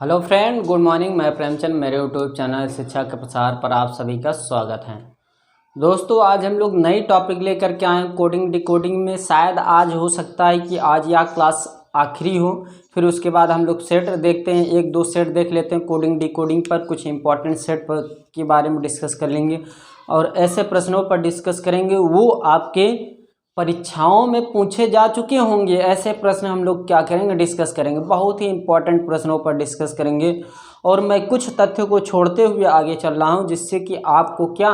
Hello friend, good morning. मैं प्रेमचंद, मेरे YouTube channel शिक्षा के प्रसार पर आप सभी का स्वागत है। दोस्तों, आज हम लोग नई टॉपिक लेकर के आए हैं कोडिंग डिकोडिंग में। शायद आज हो सकता है कि आज या क्लास आखिरी हो, फिर उसके बाद हम लोग सेट देखते हैं, एक दो सेट देख लेते हैं कोडिंग डिकोडिंग पर। कुछ इंपॉर्टेंट सेट पर के बारे में डिस्कस कर लेंगे और ऐसे प्रश्नों पर डिस्कस करेंगे वो आपके परीक्षाओं में पूछे जा चुके होंगे। ऐसे प्रश्न हम लोग क्या करेंगे, डिस्कस करेंगे। बहुत ही इंपॉर्टेंट प्रश्नों पर डिस्कस करेंगे और मैं कुछ तथ्यों को छोड़ते हुए आगे चल रहा हूं, जिससे कि आपको क्या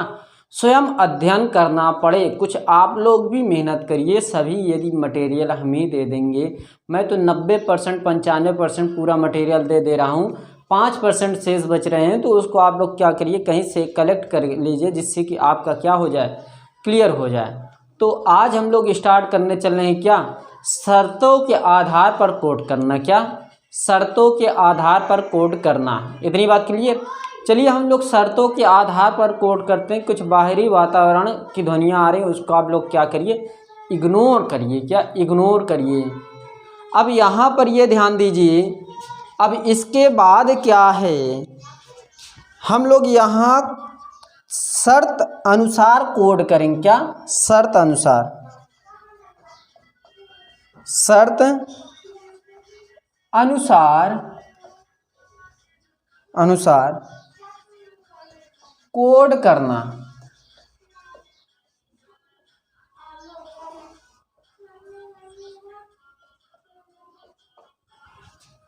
स्वयं अध्ययन करना पड़े। कुछ आप लोग भी मेहनत करिए। सभी यदि मटेरियल हम ही दे देंगे, मैं तो 90% 95% पूरा मटेरियल दे रहा हूँ, 5% शेष बच रहे हैं, तो उसको आप लोग क्या करिए, कहीं से कलेक्ट कर लीजिए, जिससे कि आपका क्या हो जाए, क्लियर हो जाए। तो आज हम लोग स्टार्ट करने चल रहे हैं क्या, शर्तों के आधार पर कोड करना। क्या, शर्तों के आधार पर कोड करना। इतनी बात क्लियर। चलिए हम लोग शर्तों के आधार पर कोड करते हैं। कुछ बाहरी वातावरण की ध्वनियाँ आ रही हैं, उसको आप लोग क्या करिए, इग्नोर करिए। क्या, इग्नोर करिए। अब यहाँ पर ये ध्यान दीजिए, अब इसके बाद क्या है, हम लोग यहाँ शर्त अनुसार कोड करेंगे। क्या, शर्त अनुसार, शर्त अनुसार अनुसार कोड करना।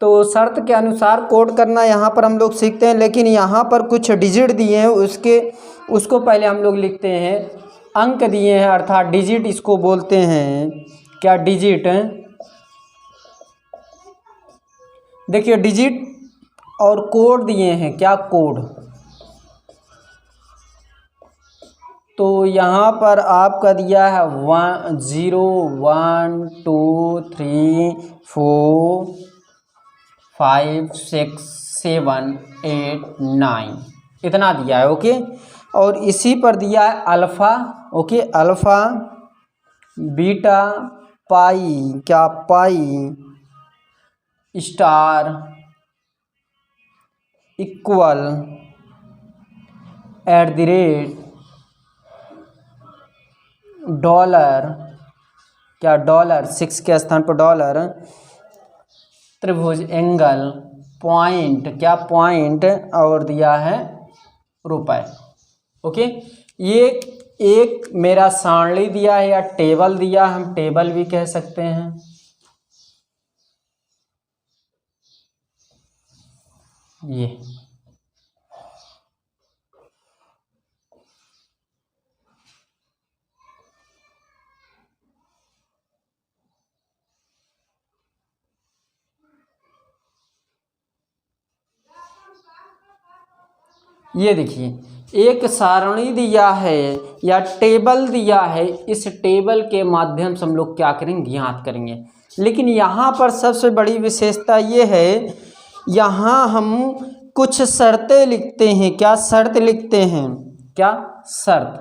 तो शर्त के अनुसार कोड करना यहाँ पर हम लोग सीखते हैं, लेकिन यहाँ पर कुछ डिजिट दिए हैं, उसको पहले हम लोग लिखते हैं। अंक दिए हैं, अर्थात डिजिट इसको बोलते हैं। क्या, डिजिट। देखिए डिजिट और कोड दिए हैं। क्या, कोड। तो यहाँ पर आपका दिया है 0 1 2 3 4 5 6 7 8 9, इतना दिया है। ओके, और इसी पर दिया है अल्फ़ा। ओके, अल्फ़ा, बीटा, पाई। क्या, पाई, स्टार, इक्वल, @ डॉलर। क्या, डॉलर, 6 के स्थान पर डॉलर, त्रिभुज, एंगल, पॉइंट। क्या, पॉइंट, और दिया है रुपए। ओके, ये एक मेरा सारणी दिया है या टेबल दिया, हम टेबल भी कह सकते हैं। ये देखिए एक सारणी दिया है या टेबल दिया है। इस टेबल के माध्यम से हम लोग क्या करेंगे, ज्ञात करेंगे। लेकिन यहाँ पर सबसे बड़ी विशेषता ये है, यहाँ हम कुछ शर्तें लिखते हैं। क्या, शर्त लिखते हैं। क्या, शर्त,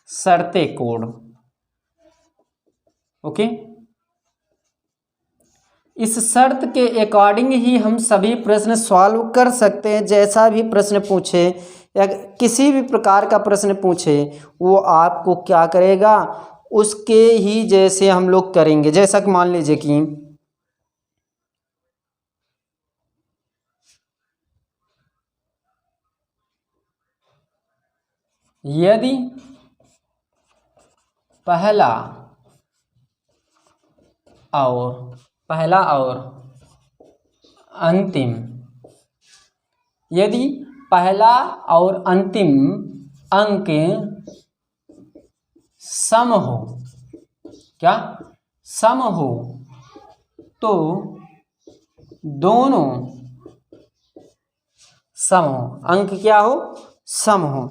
शर्तें कोड। ओके, इस शर्त के अकॉर्डिंग ही हम सभी प्रश्न सॉल्व कर सकते हैं। जैसा भी प्रश्न पूछे या किसी भी प्रकार का प्रश्न पूछे, वो आपको क्या करेगा, उसके ही जैसे हम लोग करेंगे। जैसा कि मान लीजिए कि यदि पहला और अंतिम, यदि पहला और अंतिम अंक सम हो। क्या, सम हो, तो दोनों सम हो। अंक क्या हो, सम हो।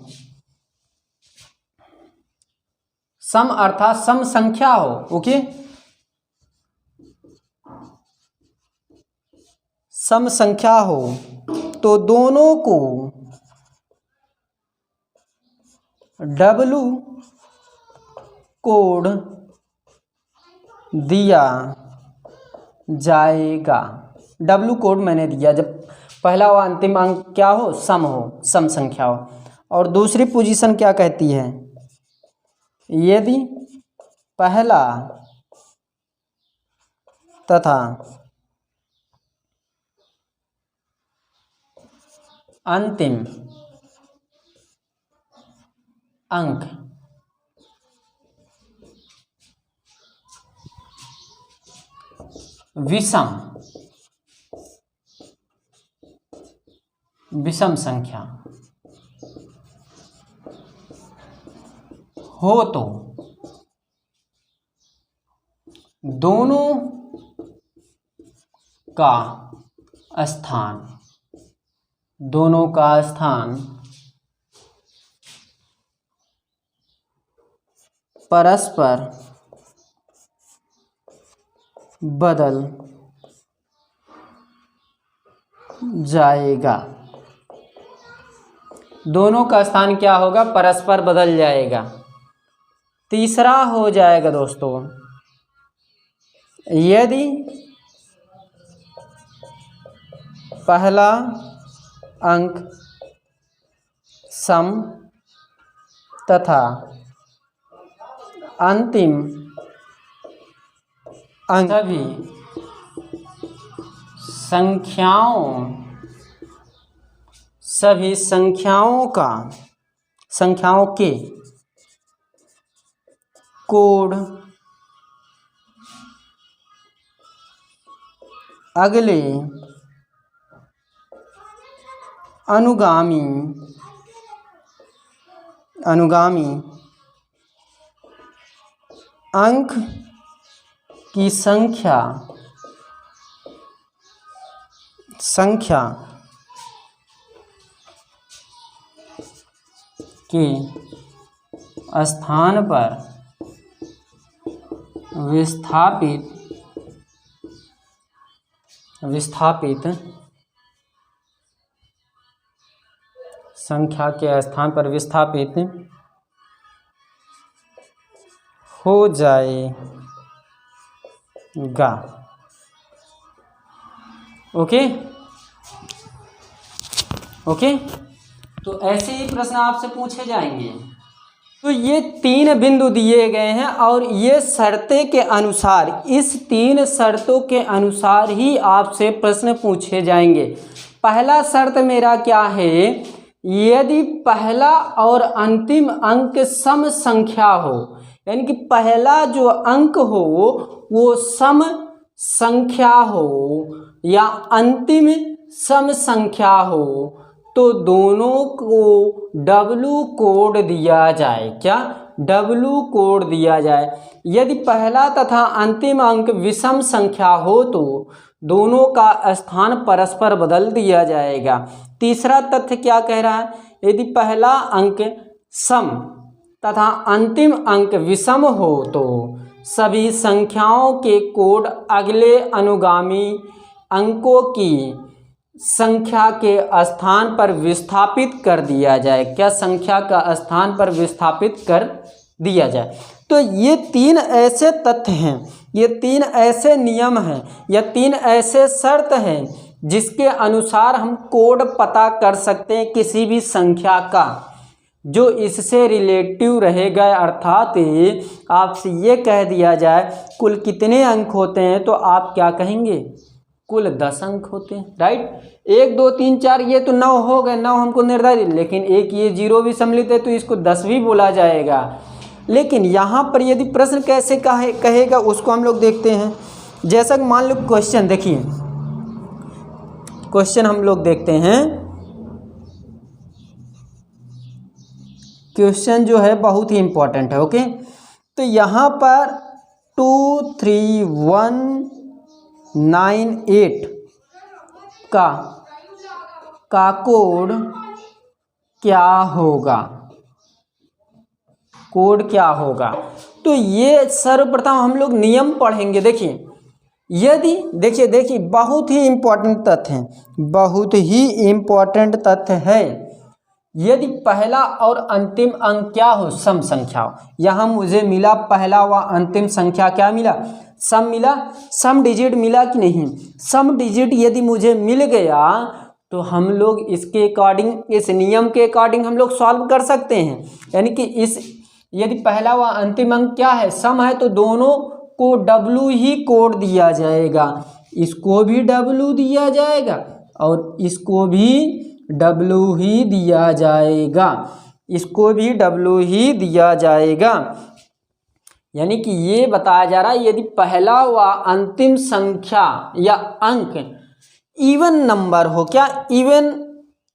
सम अर्थात सम संख्या हो। ओके, सम संख्या हो तो दोनों को डब्लू कोड दिया जाएगा। डब्लू कोड मैंने दिया जब पहला व अंतिम अंक क्या हो, सम संख्या हो। और दूसरी पोजीशन क्या कहती है, यदि पहला तथा अंतिम अंक विषम संख्या हो तो दोनों का स्थान परस्पर बदल जाएगा। दोनों का स्थान क्या होगा, परस्पर बदल जाएगा। तीसरा हो जाएगा दोस्तों, यदि पहला अंक सम तथा अंतिम अंक सभी संख्याओं के कोड अगले अनुगामी अंक की संख्या के स्थान पर विस्थापित संख्या के स्थान पर विस्थापित हो जाएगा। ओके, तो ऐसे ही प्रश्न आपसे पूछे जाएंगे। तो ये 3 बिंदु दिए गए हैं और ये शर्तें के अनुसार, इस 3 शर्तों के अनुसार ही आपसे प्रश्न पूछे जाएंगे। पहला शर्त मेरा क्या है, यदि पहला और अंतिम अंक सम संख्या हो, यानी कि पहला जो अंक हो वो सम संख्या हो या अंतिम सम संख्या हो, तो दोनों को डब्लू कोड दिया जाए। क्या, डब्लू कोड दिया जाए। यदि पहला तथा अंतिम अंक विषम संख्या हो तो दोनों का स्थान परस्पर बदल दिया जाएगा। तीसरा तथ्य क्या कह रहा है, यदि पहला अंक सम तथा अंतिम अंक विषम हो तो सभी संख्याओं के कोड अगले अनुगामी अंकों की संख्या के स्थान पर विस्थापित कर दिया जाए। क्या, संख्या का स्थान पर विस्थापित कर दिया जाए। तो ये 3 ऐसे तथ्य हैं, ये 3 ऐसे नियम हैं या 3 ऐसे शर्त हैं जिसके अनुसार हम कोड पता कर सकते हैं किसी भी संख्या का, जो इससे रिलेटिव रहेगा। अर्थात आपसे ये कह दिया जाए कुल कितने अंक होते हैं, तो आप क्या कहेंगे, कुल 10 अंक होते हैं, राइट। 1 2 3 4 ये तो 9 हो गए, 9 हमको निर्धारित, लेकिन एक ये 0 भी सम्मिलित है तो इसको 10 भी बोला जाएगा। लेकिन यहाँ पर यदि प्रश्न कैसे कहेगा उसको हम लोग देखते हैं। जैसा कि मान लो क्वेश्चन, देखिए क्वेश्चन हम लोग देखते हैं। क्वेश्चन जो है बहुत ही इंपॉर्टेंट है। ओके, तो यहाँ पर 23198 का कोड क्या होगा, कोड क्या होगा। तो ये सर्वप्रथम हम लोग नियम पढ़ेंगे। देखिए, यदि देखिए बहुत ही इम्पोर्टेंट तथ्य है, बहुत ही इम्पोर्टेंट तथ्य है। यदि पहला और अंतिम अंक क्या हो, सम संख्या हो। यहाँ मुझे मिला पहला व अंतिम संख्या क्या मिला, सम मिला। सम डिजिट मिला कि नहीं, सम डिजिट यदि मुझे मिल गया तो हम लोग इसके अकॉर्डिंग, इस नियम के अकॉर्डिंग हम लोग सॉल्व कर सकते हैं। यानी कि इस यदि पहला व अंतिम अंक क्या है, सम है, तो दोनों को W ही कोड दिया जाएगा। इसको भी W दिया जाएगा और इसको भी W ही दिया जाएगा, इसको भी W ही दिया जाएगा। यानी कि ये बताया जा रहा है यदि पहला व अंतिम संख्या या अंक इवन नंबर हो, क्या इवन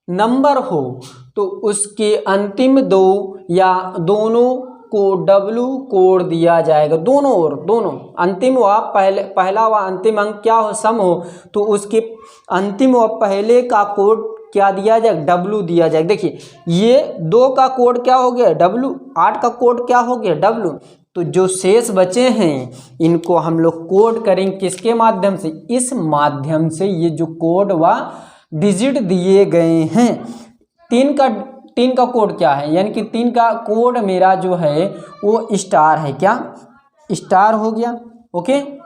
नंबर हो, तो उसके अंतिम दो या दोनों को W कोड दिया जाएगा। दोनों ओर, दोनों अंतिम व पहला व अंतिम अंक क्या हो, सम हो, तो उसके अंतिम व पहले का कोड क्या दिया जाएगा, W दिया जाएगा। देखिए ये 2 का कोड क्या हो गया, W, 8 का कोड क्या हो गया, W। तो जो शेष बचे हैं इनको हम लोग कोड करेंगे किसके माध्यम से, इस माध्यम से। ये जो कोड व डिजिट दिए गए हैं, 3 का कोड क्या है, यानी कि 3 का कोड मेरा जो है वो स्टार है, क्या स्टार हो गया, ओके।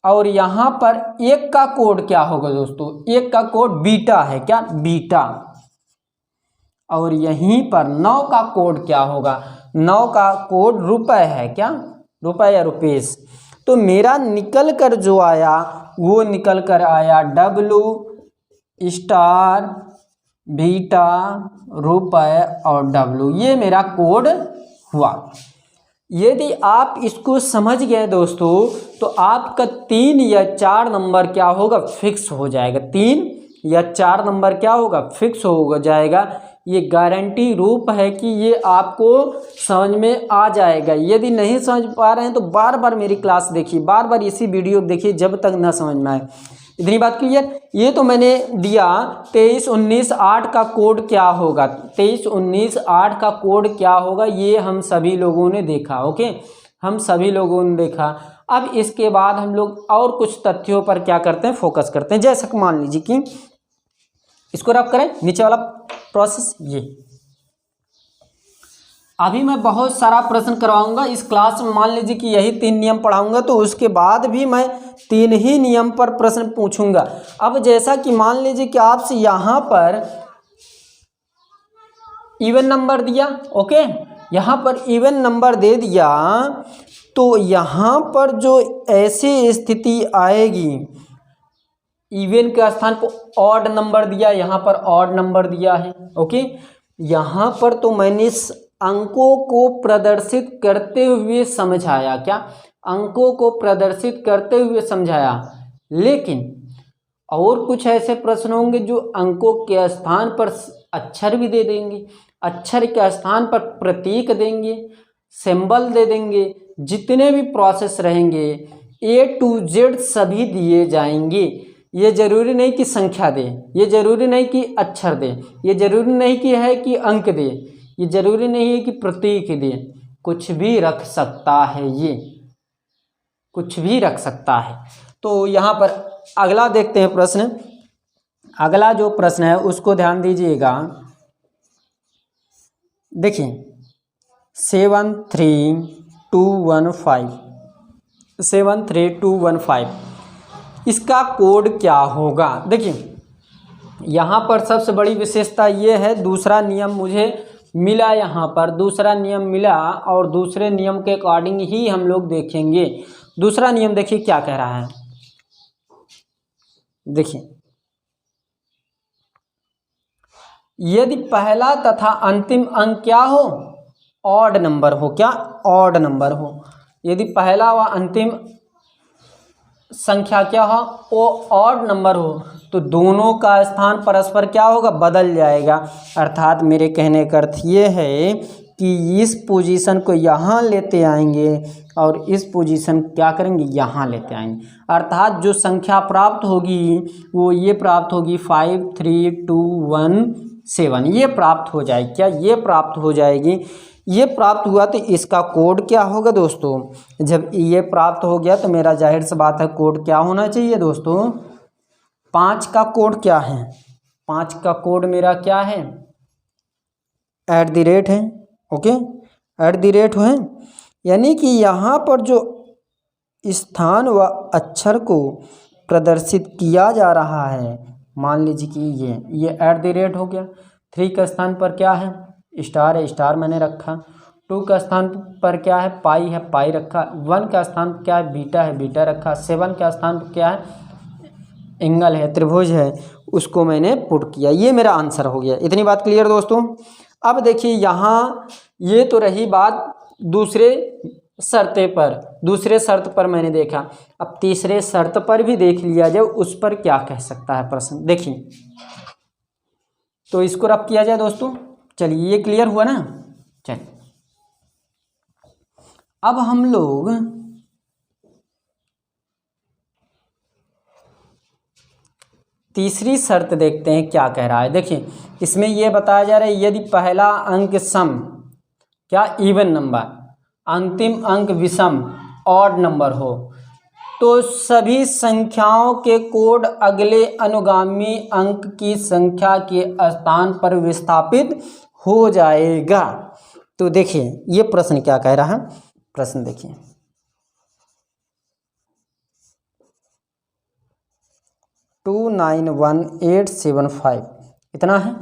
और यहाँ पर 1 का कोड क्या होगा दोस्तों, 1 का कोड बीटा है, क्या बीटा। और यहीं पर 9 का कोड क्या होगा, 9 का कोड रुपए है, क्या रुपए या रुपीस। तो मेरा निकल कर जो आया वो निकल कर आया W स्टार बीटा रुपए और W, ये मेरा कोड हुआ। यदि आप इसको समझ गए दोस्तों तो आपका 3 या 4 नंबर क्या होगा, फिक्स हो जाएगा। 3 या 4 नंबर क्या होगा, फिक्स हो जाएगा। ये गारंटी रूप है कि ये आपको समझ में आ जाएगा। यदि नहीं समझ पा रहे हैं तो बार बार मेरी क्लास देखिए, बार बार इसी वीडियो देखिए जब तक ना समझ में आए। इतनी बात क्लियर। ये तो मैंने दिया 23 19 8 का कोड क्या होगा, 23 19 8 का कोड क्या होगा, ये हम सभी लोगों ने देखा, ओके, हम सभी लोगों ने देखा। अब इसके बाद हम लोग और कुछ तथ्यों पर क्या करते हैं, फोकस करते हैं। जैसे कि मान लीजिए कि इसको रब करें, नीचे वाला प्रोसेस ये। अभी मैं बहुत सारा प्रश्न करवाऊंगा इस क्लास में। मान लीजिए कि यही 3 नियम पढ़ाऊंगा तो उसके बाद भी मैं 3 ही नियम पर प्रश्न पूछूंगा। अब जैसा कि मान लीजिए कि आपसे यहाँ पर इवन नंबर दिया, ओके, यहाँ पर इवन नंबर दे दिया, तो यहाँ पर जो ऐसी स्थिति आएगी, इवन के स्थान पर ऑड नंबर दिया, यहाँ पर ऑड नंबर दिया है, ओके। यहाँ पर तो मैंने अंकों को प्रदर्शित करते हुए समझाया, क्या अंकों को प्रदर्शित करते हुए समझाया। लेकिन और कुछ ऐसे प्रश्न होंगे जो अंकों के स्थान पर अक्षर भी दे देंगे, अक्षर के स्थान पर प्रतीक देंगे, सिंबल दे देंगे। जितने भी प्रोसेस रहेंगे A to Z सभी दिए जाएंगे। ये जरूरी नहीं कि संख्या दे, ये जरूरी नहीं कि अक्षर दे, ये जरूरी नहीं कि है कि अंक दे, ये जरूरी नहीं है कि प्रतीक दे, कुछ भी रख सकता है, ये कुछ भी रख सकता है। तो यहाँ पर अगला देखते हैं प्रश्न। अगला जो प्रश्न है उसको ध्यान दीजिएगा। देखिए 73215 इसका कोड क्या होगा। देखिए यहाँ पर सबसे बड़ी विशेषता ये है, दूसरा नियम मुझे मिला, यहाँ पर दूसरा नियम मिला और दूसरे नियम के अकॉर्डिंग ही हम लोग देखेंगे। दूसरा नियम देखिए क्या कह रहा है। देखिए यदि पहला तथा अंतिम अंक क्या हो, ऑड नंबर हो, क्या ऑड नंबर हो। यदि पहला व अंतिम संख्या क्या हो, वो ऑड नंबर हो, तो दोनों का स्थान परस्पर क्या होगा, बदल जाएगा। अर्थात मेरे कहने का अर्थ ये है कि इस पोजीशन को यहाँ लेते आएंगे और इस पोजीशन क्या करेंगे, यहाँ लेते आएंगे। अर्थात जो संख्या प्राप्त होगी वो ये प्राप्त होगी 53217, ये प्राप्त हो जाएगी। क्या ये प्राप्त हो जाएगी। ये प्राप्त हुआ तो इसका कोड क्या होगा दोस्तों। जब ये प्राप्त हो गया तो मेरा जाहिर सी बात है कोड क्या होना चाहिए दोस्तों। 5 का कोड क्या है, 5 का कोड मेरा क्या है, एट द रेट है, ओके, एट द रेट है, यानी कि यहाँ पर जो स्थान व अक्षर को प्रदर्शित किया जा रहा है, मान लीजिए कि ये एट द रेट हो गया। 3 का स्थान पर क्या है, स्टार है, स्टार मैंने रखा। 2 का स्थान पर क्या है, पाई है, पाई रखा। 1 का स्थान पर क्या है, बीटा है, बीटा रखा। 7 का स्थान पर क्या है, एंगल है, त्रिभुज है, उसको मैंने पुट किया। ये मेरा आंसर हो गया। इतनी बात क्लियर दोस्तों। अब देखिए यहाँ ये तो रही बात दूसरे शर्त पर मैंने देखा। अब तीसरे शर्त पर भी देख लिया जाए, उस पर क्या कह सकता है प्रश्न, देखिए। तो इसको रब किया जाए दोस्तों। चलिए ये क्लियर हुआ ना। चलिए अब हम लोग तीसरी शर्त देखते हैं क्या कह रहा है। देखिए इसमें यह बताया जा रहा है यदि पहला अंक सम क्या इवन नंबर, अंतिम अंक विषम ऑड नंबर हो तो सभी संख्याओं के कोड अगले अनुगामी अंक की संख्या के स्थान पर विस्थापित हो जाएगा। तो देखिए ये प्रश्न क्या कह रहा है, प्रश्न देखिए। टू 91875 इतना है।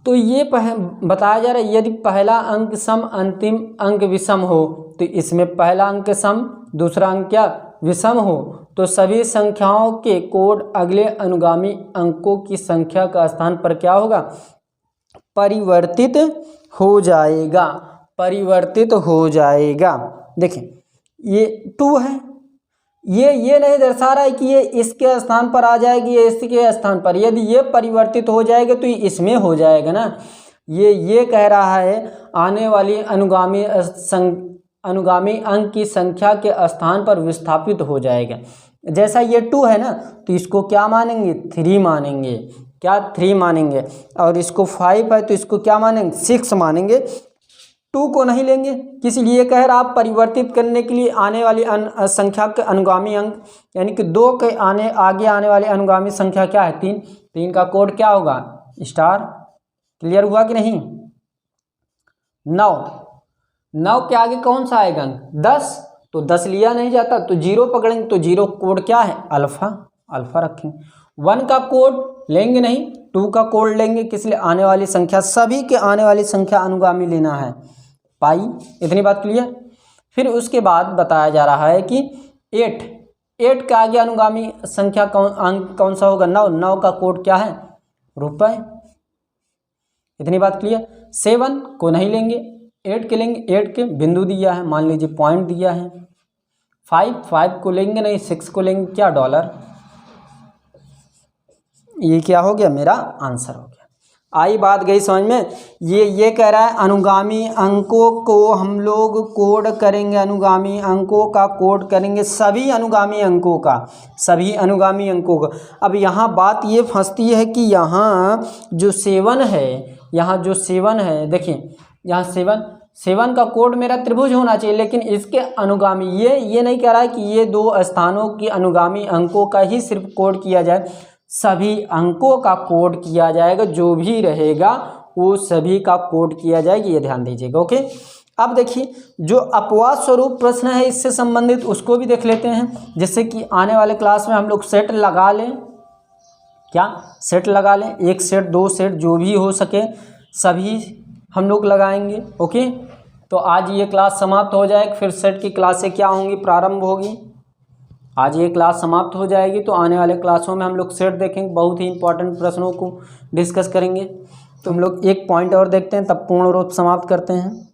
तो ये बताया जा रहा है यदि पहला अंक सम अंतिम अंक विषम हो, तो इसमें पहला अंक सम दूसरा अंक क्या विषम हो तो सभी संख्याओं के कोड अगले अनुगामी अंकों की संख्या का स्थान पर क्या होगा, परिवर्तित हो जाएगा, परिवर्तित हो जाएगा। देखिए ये 2 है, ये नहीं दर्शा रहा है कि ये इसके स्थान पर आ जाएगी, ये इसके स्थान पर। यदि ये परिवर्तित हो जाएगा तो इसमें हो जाएगा ना। ये कह रहा है आने वाली अनुगामी अंक की संख्या के स्थान पर विस्थापित हो जाएगा। जैसा ये 2 है ना तो इसको क्या मानेंगे, 3 मानेंगे, क्या 3 मानेंगे। और इसको 5 है तो इसको क्या मानेंगे, 6 मानेंगे। 2 को नहीं लेंगे, किस लिए कह रहा आप परिवर्तित करने के लिए आने वाली संख्या के अनुगामी अंक, यानी कि 2 के आगे आने वाली अनुगामी संख्या क्या है, 3। 3 का कोड क्या होगा, स्टार। क्लियर हुआ कि नहीं। 9 के आगे कौन सा आएगा अंक, 10, तो 10 लिया नहीं जाता तो 0 पकड़ेंगे, तो 0 कोड क्या है, अल्फा, अल्फा रखेंगे। 1 का कोड लेंगे नहीं, 2 का कोड लेंगे, किस लिए, आने वाली संख्या, सभी के आने वाली संख्या अनुगामी लेना है, पाई। इतनी बात क्लियर। फिर उसके बाद बताया जा रहा है कि 8 का आगे अनुगामी संख्या अंक कौन सा होगा, 9 का कोड क्या है, रुपए। इतनी बात क्लियर। 7 को नहीं लेंगे, 8 के लेंगे, 8 के बिंदु दिया है, मान लीजिए पॉइंट दिया है। 5 को लेंगे नहीं, 6 को लेंगे, क्या, डॉलर। ये क्या हो गया, मेरा आंसर हो गया। आई बात गई समझ में। ये कह रहा है अनुगामी अंकों को हम लोग कोड करेंगे, अनुगामी अंकों का कोड करेंगे, सभी अनुगामी अंकों का, सभी अनुगामी अंकों का। अब यहाँ बात ये फंसती है कि यहाँ जो 7 है, यहाँ जो 7 है, देखिए यहाँ 7 का कोड मेरा त्रिभुज होना चाहिए, लेकिन इसके अनुगामी ये नहीं कह रहा है कि ये 2 स्थानों की अनुगामी अंकों का ही सिर्फ कोड किया जाए, सभी अंकों का कोड किया जाएगा, जो भी रहेगा वो सभी का कोड किया जाएगा, ये ध्यान दीजिएगा। ओके। अब देखिए जो अपवाद स्वरूप प्रश्न है इससे संबंधित उसको भी देख लेते हैं, जिससे कि आने वाले क्लास में हम लोग सेट लगा लें, क्या सेट लगा लें, 1 सेट 2 सेट जो भी हो सके सभी हम लोग लगाएंगे। ओके। तो आज ये क्लास समाप्त हो जाएगी, फिर सेट की क्लासें क्या होंगी, प्रारंभ होगी। आज ये क्लास समाप्त हो जाएगी, तो आने वाले क्लासों में हम लोग सेट देखेंगे, बहुत ही इंपॉर्टेंट प्रश्नों को डिस्कस करेंगे। तो हम लोग एक पॉइंट और देखते हैं, तब पूर्ण रूप समाप्त करते हैं।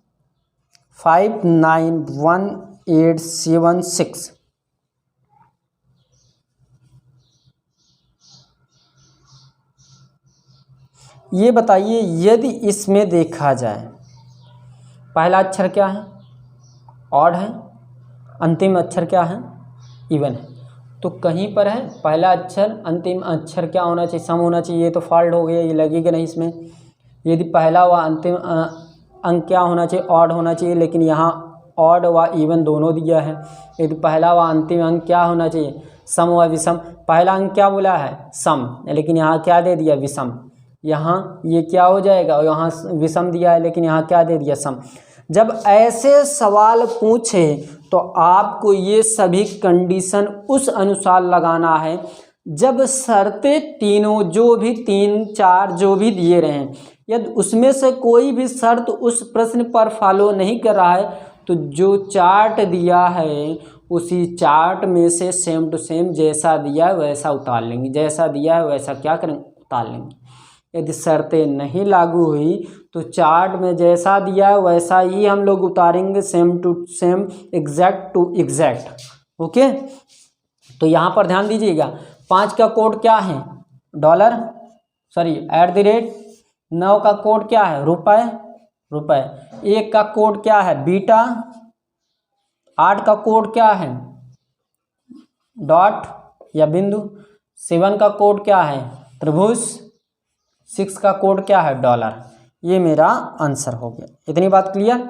591876 ये बताइए यदि इसमें देखा जाए पहला अक्षर क्या है, ऑड है, अंतिम अक्षर क्या है, इवन है, तो कहीं पर है पहला अक्षर अंतिम अक्षर क्या होना चाहिए, सम होना चाहिए। ये तो फॉल्ट हो गया, ये लगेगा नहीं इसमें। यदि पहला व अंतिम अंक क्या होना चाहिए, ऑड होना चाहिए, लेकिन यहाँ ऑड व इवन दोनों दिया है। यदि पहला व अंतिम अंक क्या होना चाहिए, सम व विषम। पहला अंक क्या बोला है, सम, लेकिन यहाँ क्या दे दिया, विषम। यहाँ ये क्या हो जाएगा, यहाँ विषम दिया है लेकिन यहाँ क्या दे दिया, सम। जब ऐसे सवाल पूछे तो आपको ये सभी कंडीशन उस अनुसार लगाना है जब शर्तें तीनों जो भी 3 4 जो भी दिए रहे हैं, यदि उसमें से कोई भी शर्त उस प्रश्न पर फॉलो नहीं कर रहा है तो जो चार्ट दिया है उसी चार्ट में से सेम टू सेम जैसा दिया है वैसा उतार लेंगे, जैसा दिया है वैसा क्या करेंगे, उतार लेंगे। यदि शर्तें नहीं लागू हुई तो चार्ट में जैसा दिया है वैसा ही हम लोग उतारेंगे, same to same, exact to exact. Okay, तो यहाँ पर ध्यान दीजिएगा, 5 का कोड क्या है, डॉलर, सॉरी @ 9 का कोड क्या है, रुपए रुपए, 1 का कोड क्या है, बीटा, 8 का कोड क्या है, डॉट या बिंदु, 7 का कोड क्या है, त्रिभुज, 6 का कोड क्या है, डॉलर। ये मेरा आंसर हो गया। इतनी बात क्लियर।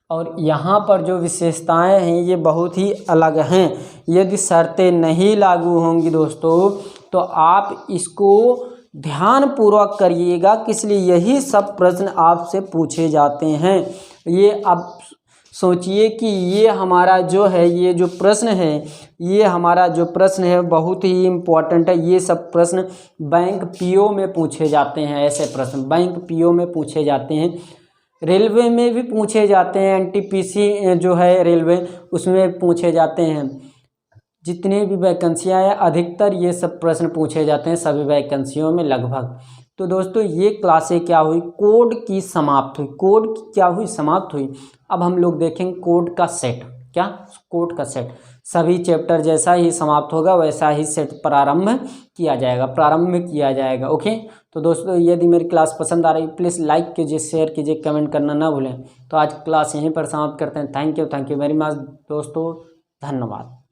और यहाँ पर जो विशेषताएं हैं ये बहुत ही अलग हैं। यदि शर्तें नहीं लागू होंगी दोस्तों तो आप इसको ध्यानपूर्वक करिएगा, इसलिए यही सब प्रश्न आपसे पूछे जाते हैं। ये आप सोचिए कि ये हमारा जो है, ये जो प्रश्न है, ये हमारा जो प्रश्न है बहुत ही इम्पोर्टेंट है। ये सब प्रश्न बैंक पीओ में पूछे जाते हैं, ऐसे प्रश्न बैंक पीओ में पूछे जाते हैं, रेलवे में भी पूछे जाते हैं, एनटीपीसी जो है रेलवे उसमें पूछे जाते हैं। जितने भी वैकेंसियाँ हैं अधिकतर ये सब प्रश्न पूछे जाते हैं सभी वैकेंसियों में लगभग। तो दोस्तों ये क्लासें क्या हुई, कोड की समाप्त हुई, कोड की क्या हुई, समाप्त हुई। अब हम लोग देखेंगे कोड का सेट, क्या, कोड का सेट। सभी चैप्टर जैसा ही समाप्त होगा वैसा ही सेट प्रारंभ किया जाएगा। ओके, तो दोस्तों यदि मेरी क्लास पसंद आ रही प्लीज़ लाइक कीजिए, शेयर कीजिए, कमेंट करना ना भूलें। तो आज क्लास यहीं पर समाप्त करते हैं। थैंक यू वेरी मच दोस्तों, धन्यवाद।